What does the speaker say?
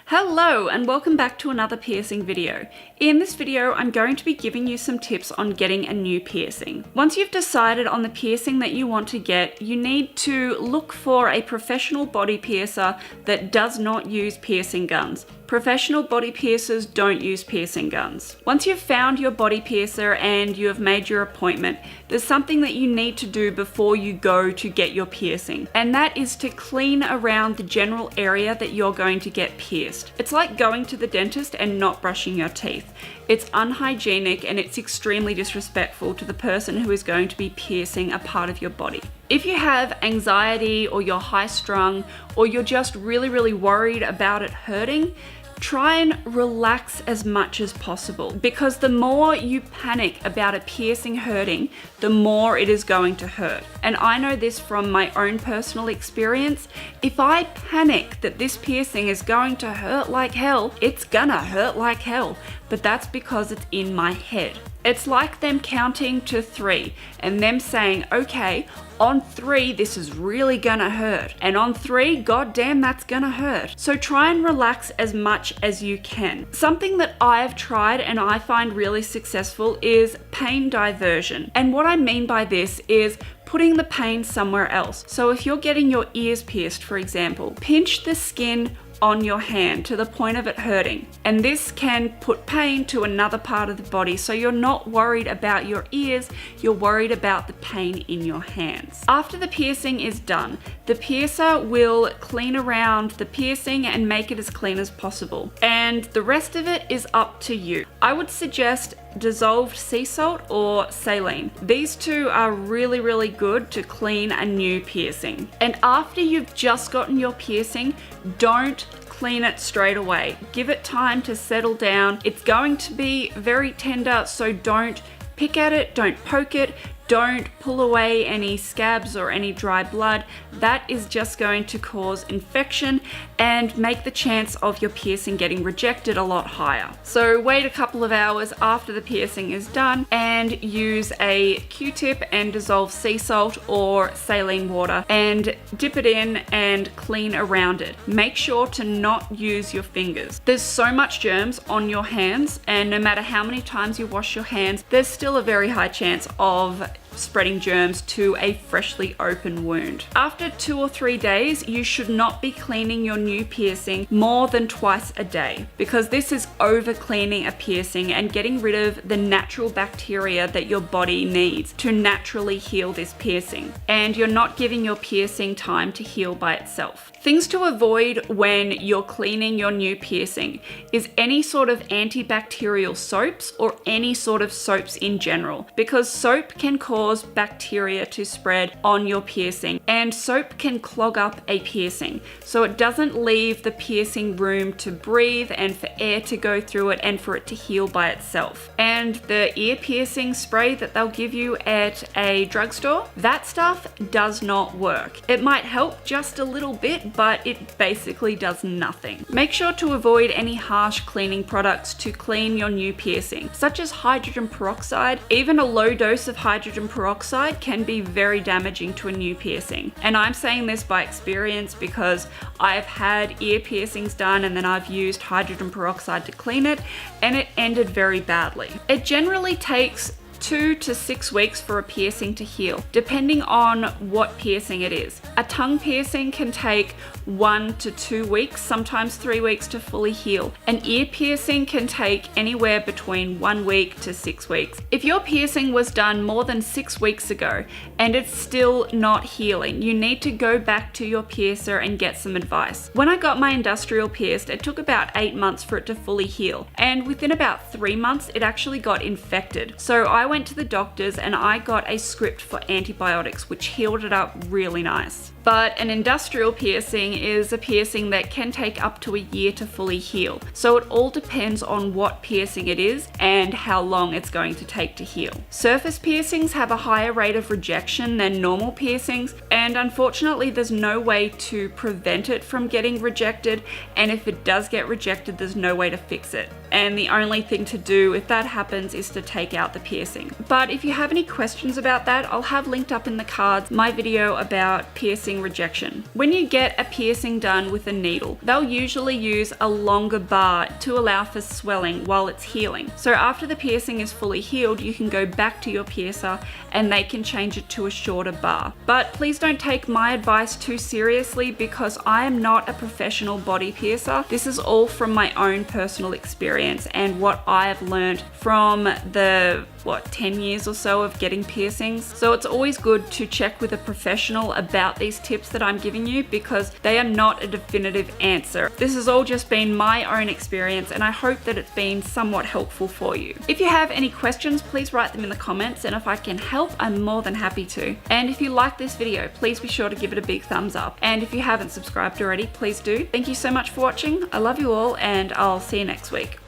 Hello and welcome back to another piercing video. In this video, I'm going to be giving you some tips on getting a new piercing. Once you've decided on the piercing that you want to get, you need to look for a professional body piercer that does not use piercing guns. Professional body piercers don't use piercing guns. Once you've found your body piercer and you have made your appointment, there's something that you need to do before you go to get your piercing, and that is to clean around the general area that you're going to get pierced. It's like going to the dentist and not brushing your teeth. It's unhygienic and it's extremely disrespectful to the person who is going to be piercing a part of your body. If you have anxiety or you're high strung or you're just really worried about it hurting, try and relax as much as possible, because the more you panic about a piercing hurting, the more it is going to hurt. And I know this from my own personal experience. If I panic that this piercing is going to hurt like hell, it's gonna hurt like hell. But that's because it's in my head. It's like them counting to 3 and them saying, okay, on 3, this is really gonna hurt. And on 3, goddamn, that's gonna hurt. So try and relax as much as you can. Something that I've tried and I find really successful is pain diversion. And what I mean by this is putting the pain somewhere else. So if you're getting your ears pierced, for example, pinch the skin on your hand to the point of it hurting. And this can put pain to another part of the body, so you're not worried about your ears, you're worried about the pain in your hands. After the piercing is done, the piercer will clean around the piercing and make it as clean as possible. And the rest of it is up to you. I would suggest dissolved sea salt or saline. These two are really good to clean a new piercing. And after you've just gotten your piercing, don't clean it straight away. Give it time to settle down. It's going to be very tender, so don't pick at it, don't poke it, don't pull away any scabs or any dry blood. That is just going to cause infection and make the chance of your piercing getting rejected a lot higher. So wait a couple of hours after the piercing is done and use a Q-tip and dissolve sea salt or saline water and dip it in and clean around it. Make sure to not use your fingers. There's so much germs on your hands, and no matter how many times you wash your hands, there's still a very high chance of spreading germs to a freshly open wound. After 2 or 3 days, you should not be cleaning your new piercing more than twice a day, because this is over cleaning a piercing and getting rid of the natural bacteria that your body needs to naturally heal this piercing. And you're not giving your piercing time to heal by itself. Things to avoid when you're cleaning your new piercing is any sort of antibacterial soaps or any sort of soaps in general, because soap can cause bacteria to spread on your piercing, and soap can clog up a piercing, so it doesn't leave the piercing room to breathe and for air to go through it and for it to heal by itself. And the ear piercing spray that they'll give you at a drugstore, that stuff does not work. It might help just a little bit, but it basically does nothing. Make sure to avoid any harsh cleaning products to clean your new piercing, such as hydrogen peroxide. Even a low dose of hydrogen peroxide can be very damaging to a new piercing. And I'm saying this by experience because I've had ear piercings done and then I've used hydrogen peroxide to clean it, and it ended very badly. It generally takes 2 to 6 weeks for a piercing to heal, depending on what piercing it is. A tongue piercing can take 1 to 2 weeks, sometimes 3 weeks to fully heal. An ear piercing can take anywhere between 1 week to 6 weeks. If your piercing was done more than 6 weeks ago and it's still not healing, you need to go back to your piercer and get some advice. When I got my industrial pierced, it took about 8 months for it to fully heal, and within about 3 months it actually got infected. So I went to the doctors and I got a script for antibiotics, which healed it up really nice. But an industrial piercing is a piercing that can take up to a year to fully heal. So it all depends on what piercing it is and how long it's going to take to heal. Surface piercings have a higher rate of rejection than normal piercings, and unfortunately there's no way to prevent it from getting rejected, and if it does get rejected, there's no way to fix it. And the only thing to do if that happens is to take out the piercing. But if you have any questions about that, I'll have linked up in the cards my video about piercing piercing rejection. When you get a piercing done with a needle, they'll usually use a longer bar to allow for swelling while it's healing. So after the piercing is fully healed, you can go back to your piercer and they can change it to a shorter bar. But please don't take my advice too seriously because I am not a professional body piercer. This is all from my own personal experience and what I have learned from the 10 years or so of getting piercings. So it's always good to check with a professional about these tips that I'm giving you because they are not a definitive answer. This has all just been my own experience and I hope that it's been somewhat helpful for you. If you have any questions, please write them in the comments, and if I can help, I'm more than happy to. And if you like this video, please be sure to give it a big thumbs up. And if you haven't subscribed already, please do. Thank you so much for watching. I love you all and I'll see you next week.